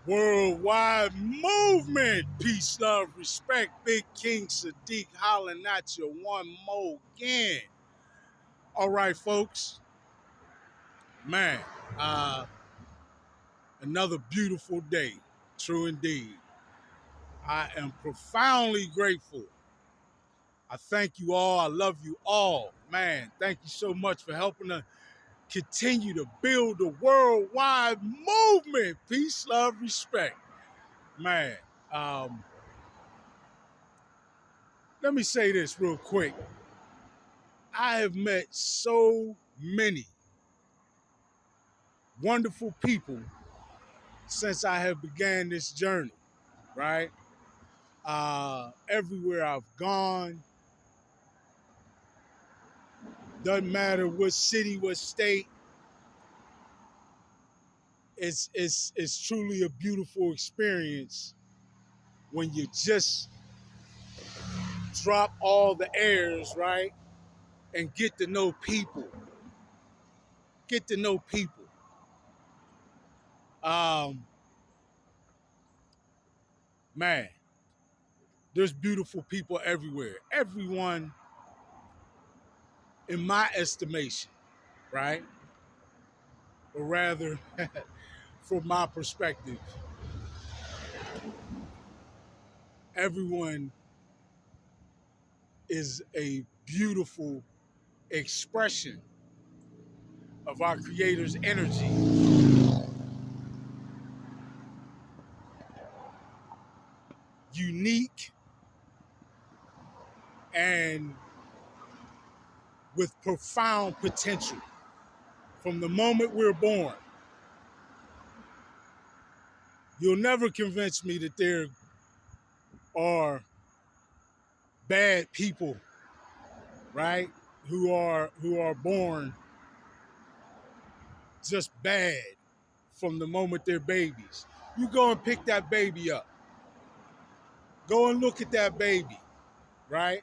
Worldwide movement. Peace, love, respect. Big King Sadiq hollering at you one more again. All right, folks. Man, uh, another beautiful day. True indeed. I am profoundly grateful. I thank you all. I love you all. Man, thank you so much for helping to continue to build a worldwide movement. Peace, love, respect. Man, um, let me say this real quick. I have met so many wonderful people since I have began this journey, right? Everywhere I've gone, doesn't matter what city, what state, it's truly a beautiful experience when you just drop all the airs, right? And get to know people. Get to know people. Um, Man, there's beautiful people everywhere. Everyone, in my estimation, right? Or rather, from my perspective, everyone is a beautiful expression of our Creator's energy, unique and with profound potential from the moment we're born. You'll never convince me that there are bad people, right? Who are born just bad from the moment they're babies. You go and pick that baby up. Go and look at that baby, right?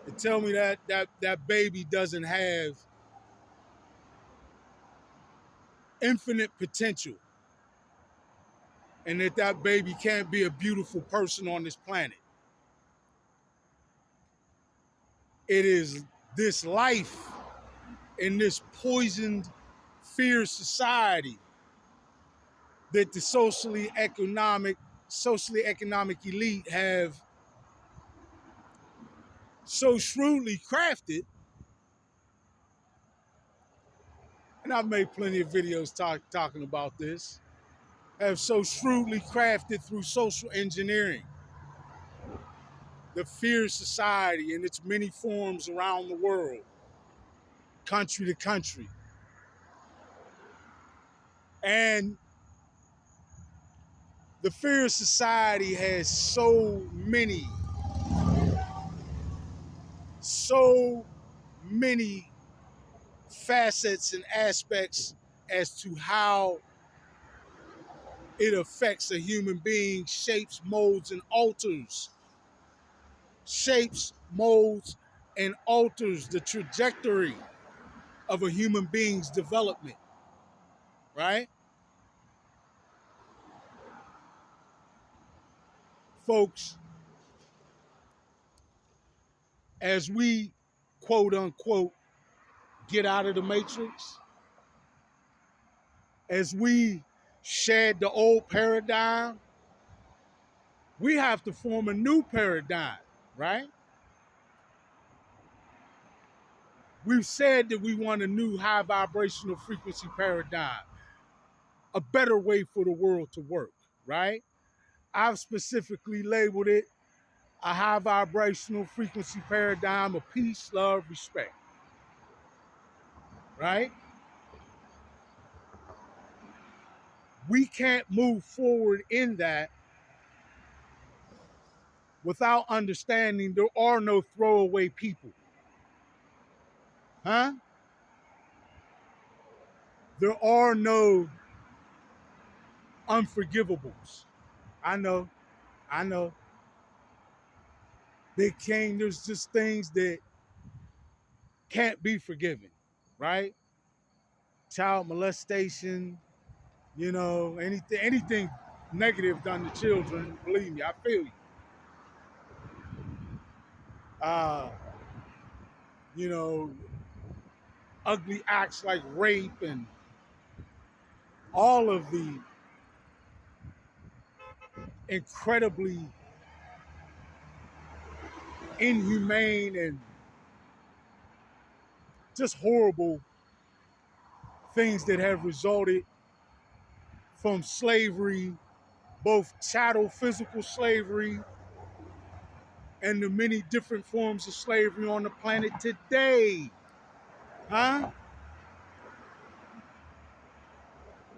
And tell me that baby doesn't have infinite potential and that baby can't be a beautiful person on this planet. It is this life in this poisoned fear society that the socially economic elite have so shrewdly crafted, and I've made plenty of videos talking about this, have so shrewdly crafted through social engineering the fear society in its many forms around the world, country to country. And the fear society has so many facets and aspects as to how it affects a human being, shapes, molds, and alters the trajectory of a human being's development, right? Folks, as we quote unquote get out of the matrix, as we shed the old paradigm, we have to form a new paradigm, right? We've said that we want a new high vibrational frequency paradigm, a better way for the world to work, right? I've specifically labeled it a high vibrational frequency paradigm of peace, love, respect, right? We can't move forward in that without understanding there are no throwaway people. Huh? There are no unforgivables. I know, I know. Big King, there's just things that can't be forgiven, right? Child molestation, You know, anything negative done to children, believe me, I feel you. Uh, you know, ugly acts like rape and all of the incredibly inhumane and just horrible things that have resulted from slavery, both chattel physical slavery and the many different forms of slavery on the planet today. Huh?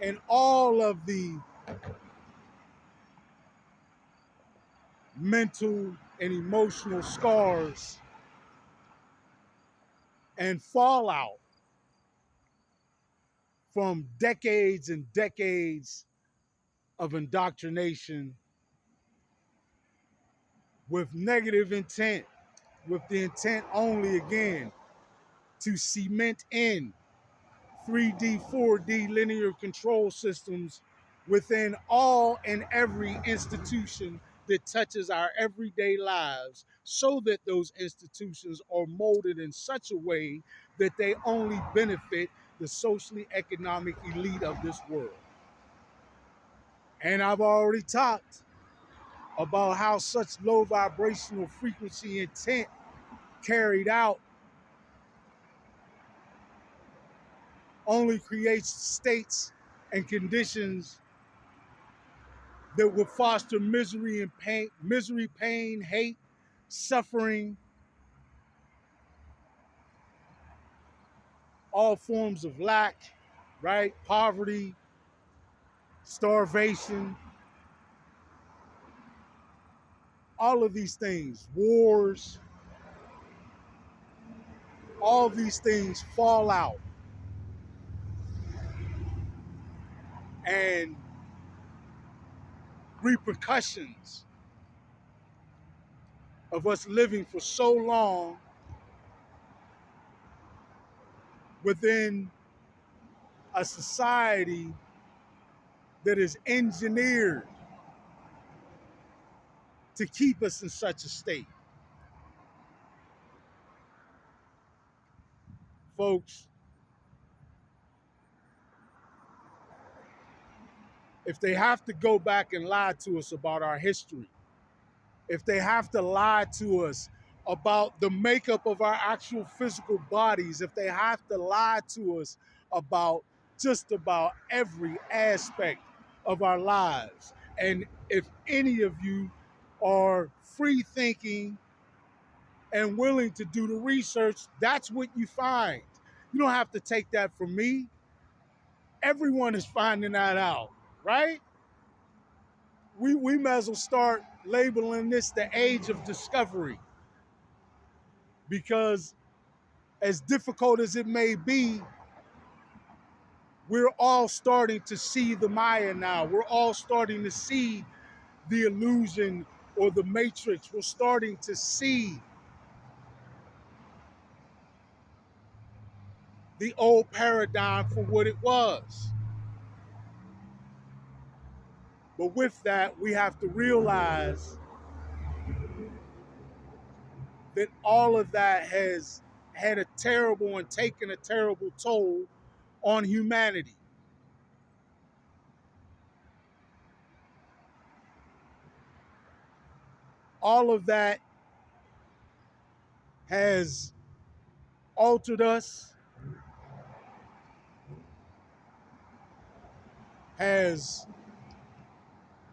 And all of the mental and emotional scars and fallout from decades and decades of indoctrination with negative intent, with the intent only, again, to cement in 3D, 4D linear control systems within all and every institution that touches our everyday lives, so that those institutions are molded in such a way that they only benefit the socially economic elite of this world. And I've already talked about how such low vibrational frequency intent carried out only creates states and conditions that would foster misery, pain, hate, suffering, all forms of lack, right? Poverty, starvation, all of these things, wars, all these things fall out. And repercussions of us living for so long within a society that is engineered to keep us in such a state. Folks, if they have to go back and lie to us about our history, if they have to lie to us about the makeup of our actual physical bodies, if they have to lie to us about just about every aspect of our lives, and if any of you are free thinking and willing to do the research, that's what you find. You don't have to take that from me. Everyone is finding that out, right? We might as well start labeling this the age of discovery, because as difficult as it may be, we're all starting to see the Maya now. We're all starting to see the illusion or the matrix. We're starting to see the old paradigm for what it was. But with that, we have to realize that all of that has had a terrible and taken a terrible toll on humanity. All of that has altered us, has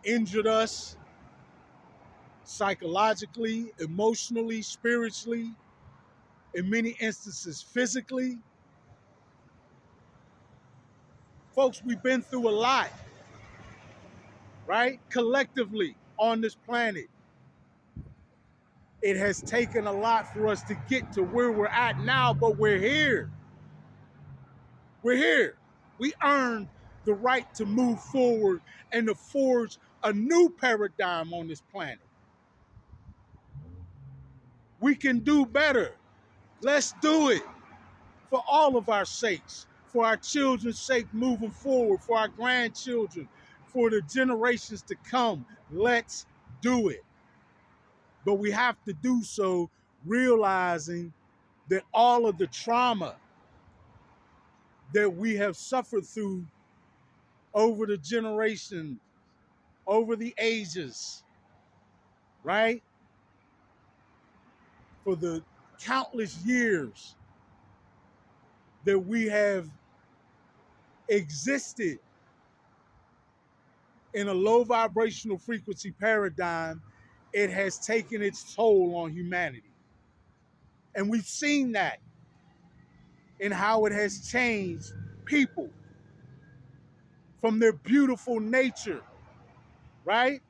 injured us psychologically, emotionally, spiritually, in many instances physically. Folks, we've been through a lot, right? Collectively on this planet. It has taken a lot for us to get to where we're at now, but we're here. We're here. We earned the right to move forward and to forge a new paradigm on this planet. We can do better. Let's do it for all of our sakes, for our children's sake moving forward, for our grandchildren, for the generations to come. Let's do it. But we have to do so realizing that all of the trauma that we have suffered through over the generation, over the ages, right? For the countless years that we have existed in a low vibrational frequency paradigm, it has taken its toll on humanity. And we've seen that in how it has changed people from their beautiful nature, right?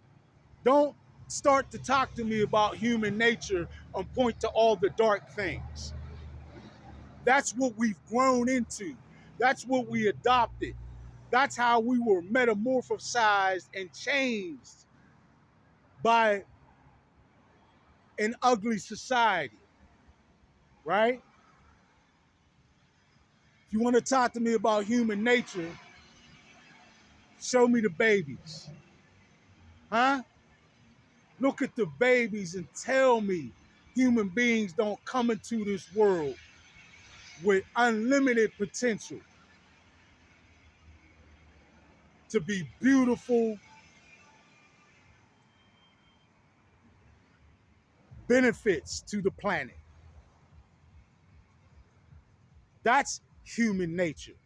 Don't start to talk to me about human nature and point to all the dark things. That's what we've grown into. That's what we adopted. That's how we were metamorphosized and changed by an ugly society, right? If you want to talk to me about human nature, show me the babies. Huh? Look at the babies and tell me human beings don't come into this world with unlimited potential to be beautiful benefits to the planet. That's human nature.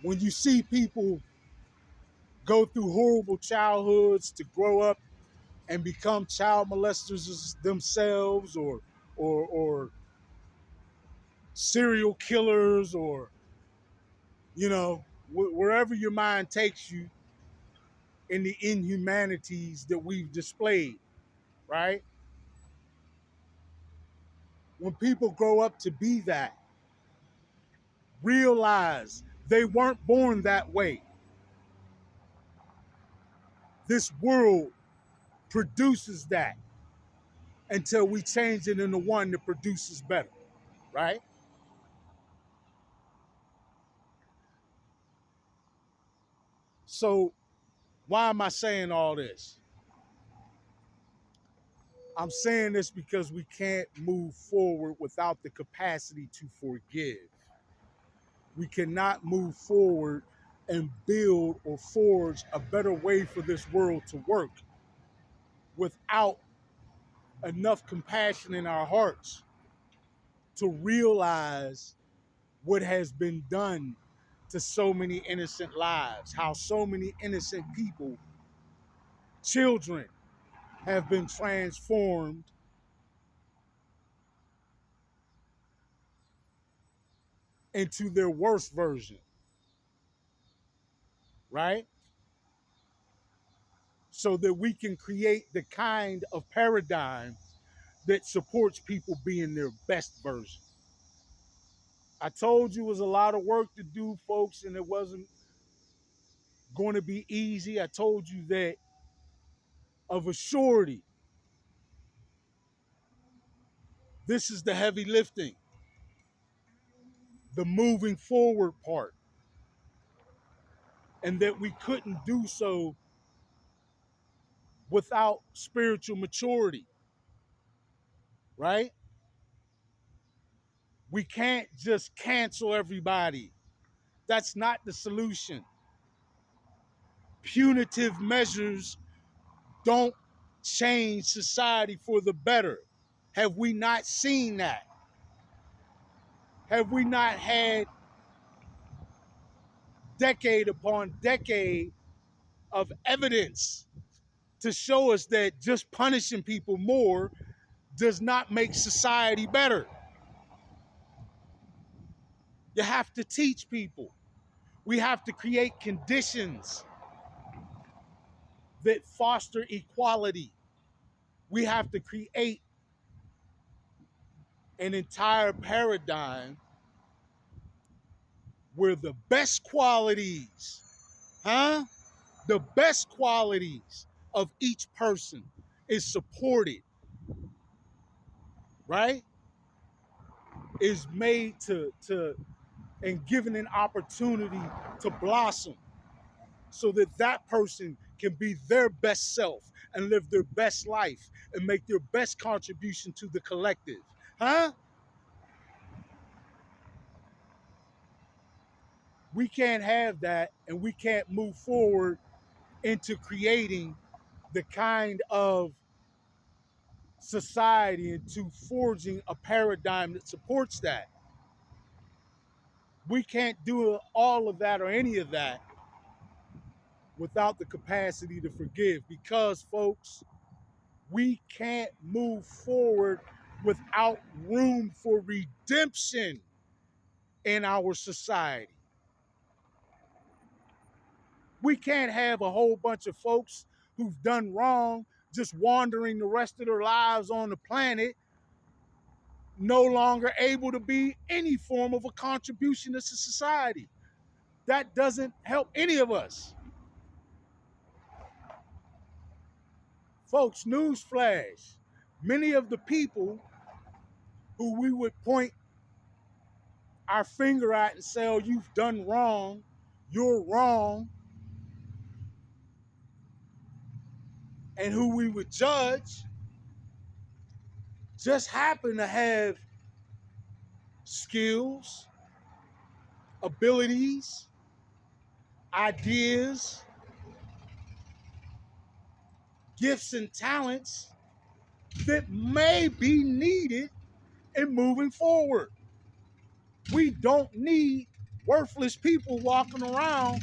When you see people go through horrible childhoods to grow up and become child molesters themselves, or serial killers, or wherever your mind takes you in the inhumanities that we've displayed, right? When people grow up to be that, realize they weren't born that way. This world produces that until we change it into one that produces better, right? So why am I saying all this? I'm saying this because we can't move forward without the capacity to forgive. We cannot move forward and build or forge a better way for this world to work without enough compassion in our hearts to realize what has been done to so many innocent lives, how so many innocent people, children, have been transformed into their worst version, right? So that we can create the kind of paradigm that supports people being their best version. I told you it was a lot of work to do, folks, and it wasn't going to be easy. I told you that of a surety, this is the heavy lifting, the moving forward part, and that we couldn't do so without spiritual maturity, right? We can't just cancel everybody. That's not the solution. Punitive measures don't change society for the better. Have we not seen that? Have we not had decade upon decade of evidence to show us that just punishing people more does not make society better? You have to teach people. We have to create conditions that foster equality. We have to create an entire paradigm where the best qualities, the best qualities of each person is supported, right? is made to and given an opportunity to blossom so that that person can be their best self and live their best life and make their best contribution to the collective. Huh? We can't have that, and we can't move forward into creating the kind of society, into forging a paradigm that supports that. We can't do all of that or any of that without the capacity to forgive, because, folks, we can't move forward without room for redemption in our society. We can't have a whole bunch of folks who've done wrong just wandering the rest of their lives on the planet, no longer able to be any form of a contribution to society. That doesn't help any of us. Folks, newsflash, many of the people who we would point our finger at and say, oh, you've done wrong, you're wrong, and who we would judge, just happen to have skills, abilities, ideas, gifts, and talents that may be needed in moving forward. We don't need worthless people walking around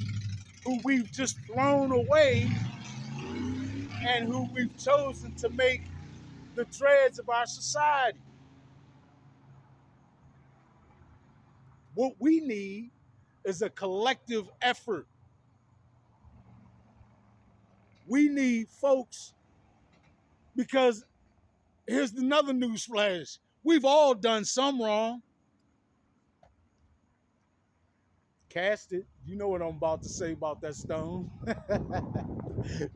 who we've just thrown away and who we've chosen to make the dreads of our society. What we need is a collective effort. We need folks, because here's another news flash. We've all done some wrong. Cast it. You know what I'm about to say about that stone.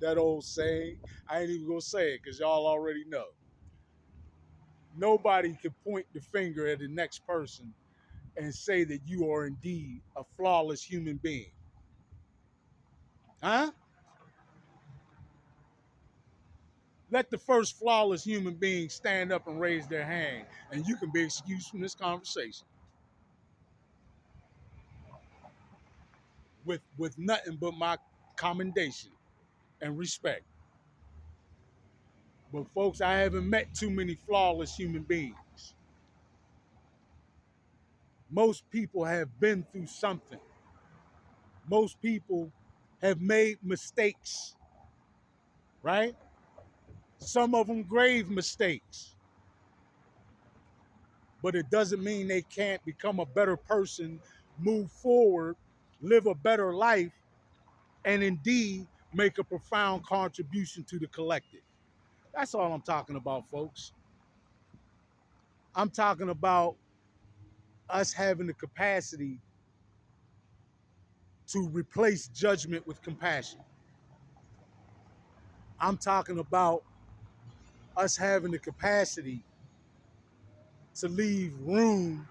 That old saying. I ain't even gonna say it because y'all already know. Nobody can point the finger at the next person and say that you are indeed a flawless human being. Huh? Let the first flawless human being stand up and raise their hand, and you can be excused from this conversation with nothing but my commendation and respect. But folks, I haven't met too many flawless human beings. Most people have been through something. Most people have made mistakes, right? Some of them grave mistakes. But it doesn't mean they can't become a better person, move forward, live a better life, and indeed make a profound contribution to the collective. That's all I'm talking about, folks. I'm talking about us having the capacity to replace judgment with compassion. I'm talking about us having the capacity to leave room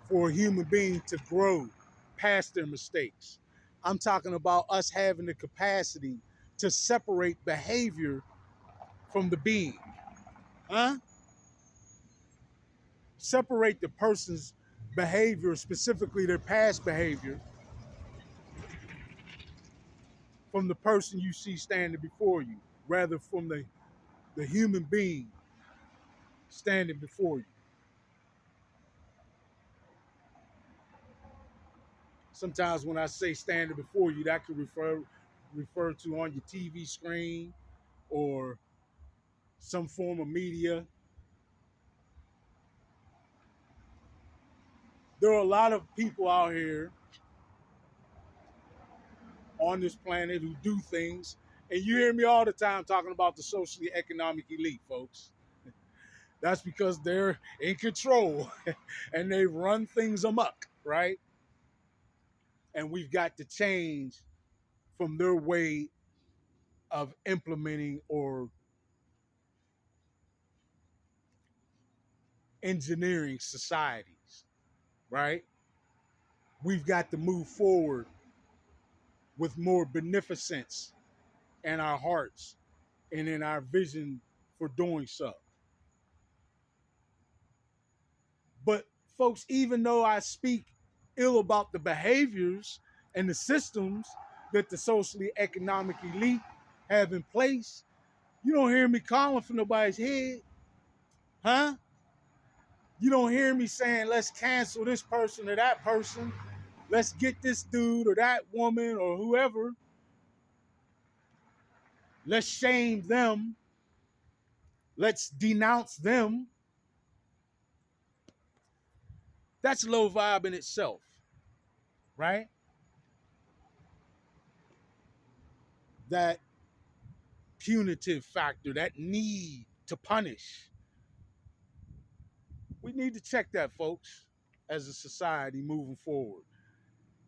for a human being to grow past their mistakes. I'm talking about us having the capacity to separate behavior from the being. Huh? Separate the person's behavior, specifically their past behavior, from the person you see standing before you, rather from the human being standing before you. Sometimes when I say standing before you, that could refer to on your TV screen or some form of media. There are a lot of people out here on this planet who do things, and you hear me all the time talking about the socially economic elite, folks. That's because they're in control and they run things amok, right? And we've got to change from their way of implementing or engineering societies. right? We've got to move forward with more beneficence in our hearts and in our vision for doing so. But, folks, even though I speak ill about the behaviors and the systems that the socially economic elite have in place, you don't hear me calling for nobody's head, huh? You don't hear me saying, let's cancel this person or that person. Let's get this dude or that woman or whoever. Let's shame them. Let's denounce them. That's low vibe in itself, right? That punitive factor, that need to punish. We need to check that, folks, as a society moving forward,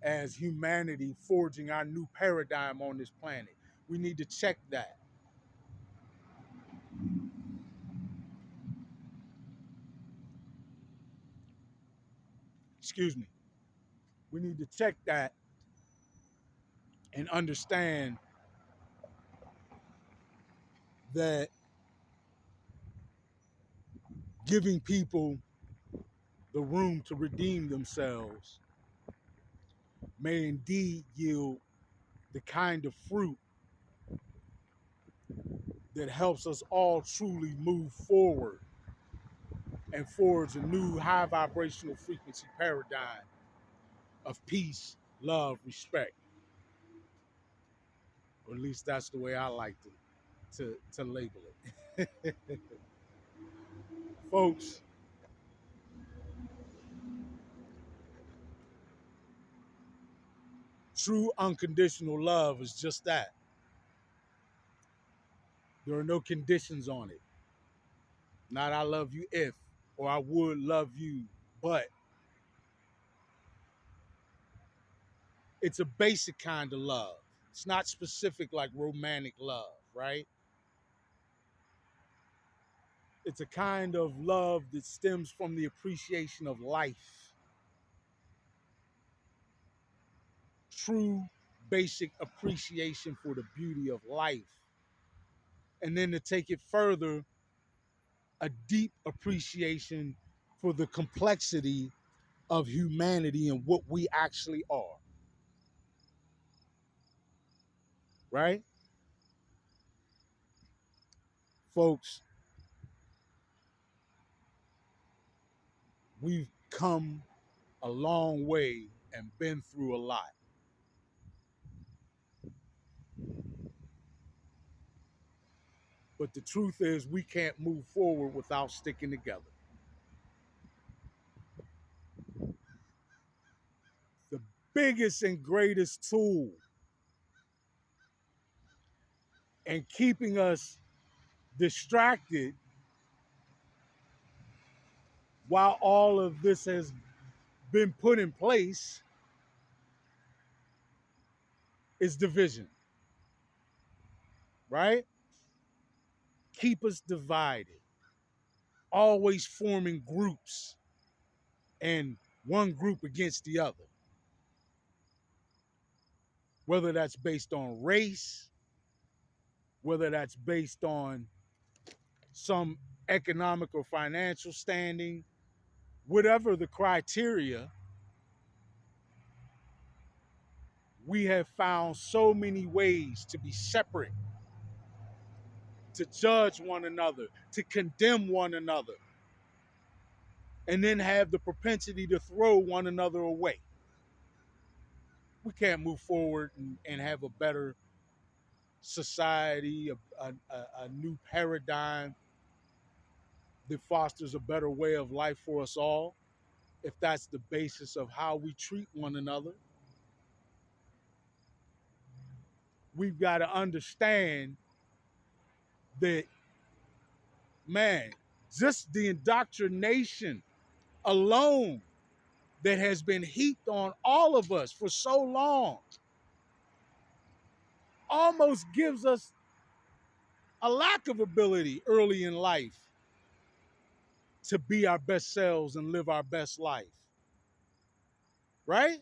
as humanity forging our new paradigm on this planet. We need to check that. Excuse me. We need to check that and understand that giving people the room to redeem themselves may indeed yield the kind of fruit that helps us all truly move forward and forge a new high vibrational frequency paradigm of peace, love, respect. Or at least that's the way I like to label it. Folks, true unconditional love is just that. There are no conditions on it. Not I love you if, or I would love you, but it's a basic kind of love. It's not specific like romantic love, right? It's a kind of love that stems from the appreciation of life. True basic appreciation for the beauty of life. And then to take it further, a deep appreciation for the complexity of humanity and what we actually are, right? Folks, we've come a long way and been through a lot. But the truth is, we can't move forward without sticking together. The biggest and greatest tool in keeping us distracted while all of this has been put in place is division, right? Keep us divided, always forming groups and one group against the other, whether that's based on race, whether that's based on some economic or financial standing, whatever the criteria, we have found so many ways to be separate, to judge one another, to condemn one another, and then have the propensity to throw one another away. We can't move forward and have a better society, a new paradigm that fosters a better way of life for us all, if that's the basis of how we treat one another. We've got to understand that, man, just the indoctrination alone that has been heaped on all of us for so long almost gives us a lack of ability early in life to be our best selves and live our best life. right?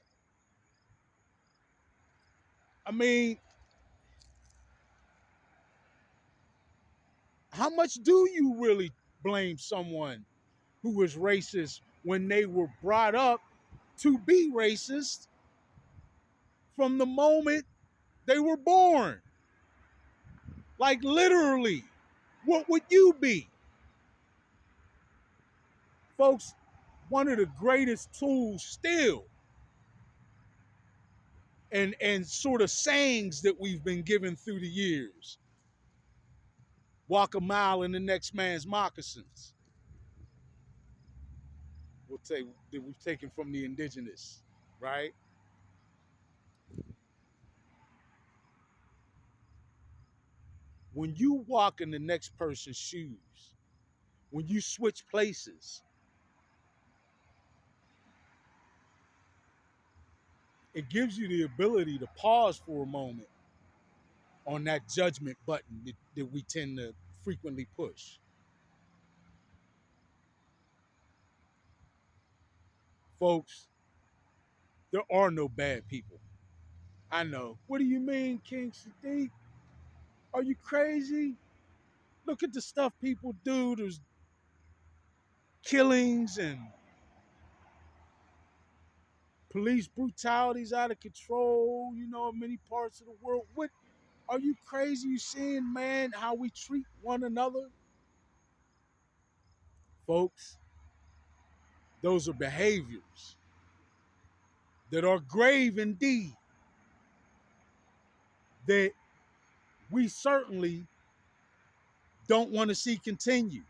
I mean, how much do you really blame someone who is racist when they were brought up to be racist from the moment they were born? Like literally, what would you be? Folks, one of the greatest tools still and sort of sayings that we've been given through the years. Walk a mile in the next man's moccasins. We've taken from the indigenous, right? When you walk in the next person's shoes, when you switch places, it gives you the ability to pause for a moment on that judgment button that we tend to frequently push. Folks, there are no bad people. I know. What do you mean, King Sadiq? Are you crazy? Look at the stuff people do. There's killings and police brutalities out of control, in many parts of the world. What are you crazy? You seeing, man, how we treat one another? Folks, those are behaviors that are grave indeed, that we certainly don't want to see continue.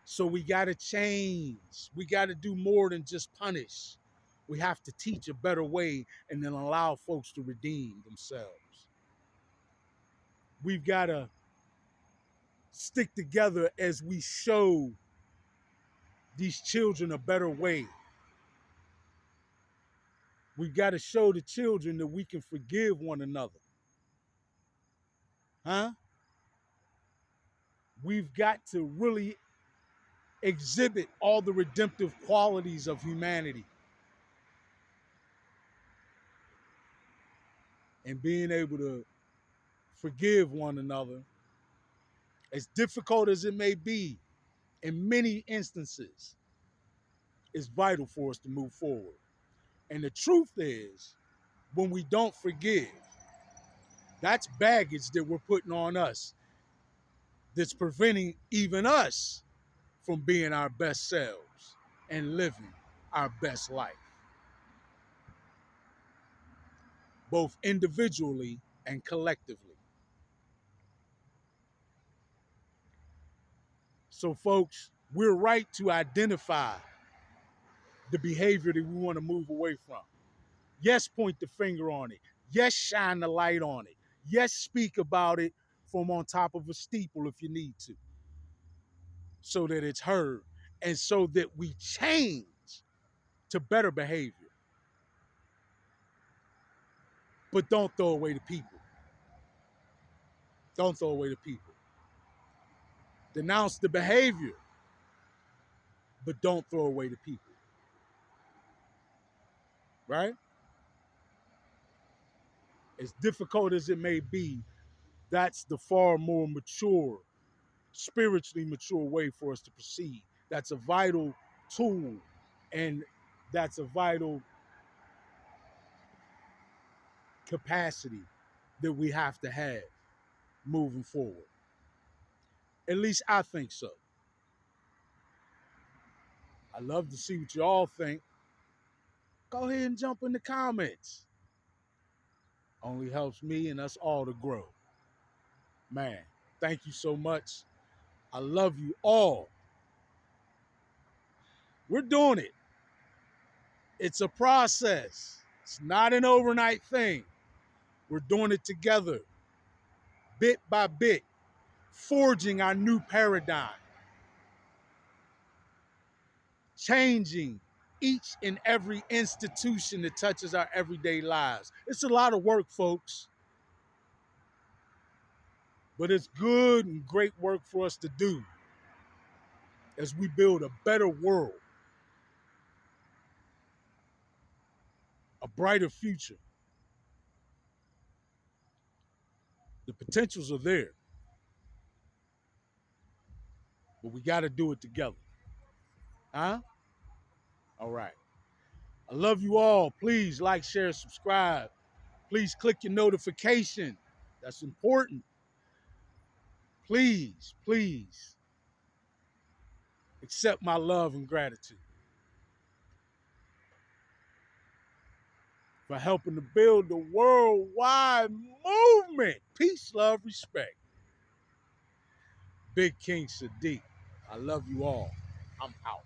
So we got to change. We got to do more than just punish. We have to teach a better way and then allow folks to redeem themselves. We've got to stick together as we show these children a better way. We've got to show the children that we can forgive one another. Huh? We've got to really exhibit all the redemptive qualities of humanity and being able to forgive one another, as difficult as it may be in many instances, is vital for us to move forward. And the truth is, when we don't forgive, that's baggage that we're putting on us that's preventing even us from being our best selves and living our best life, both individually and collectively. So, folks, we're right to identify the behavior that we want to move away from. Yes, point the finger on it. Yes, shine the light on it. Yes, speak about it from on top of a steeple if you need to, so that it's heard and so that we change to better behavior. But don't throw away the people. Don't throw away the people. Denounce the behavior, but don't throw away the people. Right? As difficult as it may be, that's the far more mature, spiritually mature way for us to proceed. That's a vital tool, and that's a vital capacity that we have to have moving forward. At least I think so. I love to see what you all think. Go ahead and jump in the comments. Only helps me and us all to grow. Man, thank you so much. I love you all. We're doing it. It's a process. It's not an overnight thing. We're doing it together, bit by bit, forging our new paradigm, changing each and every institution that touches our everyday lives. It's a lot of work, folks, but it's good and great work for us to do as we build a better world, a brighter future. The potentials are there, but we got to do it together. Huh? All right. I love you all. Please like, share, subscribe. Please click your notification. That's important. Please, please accept my love and gratitude for helping to build the worldwide movement. Peace, love, respect. Big King Sadiq. I love you all. I'm out.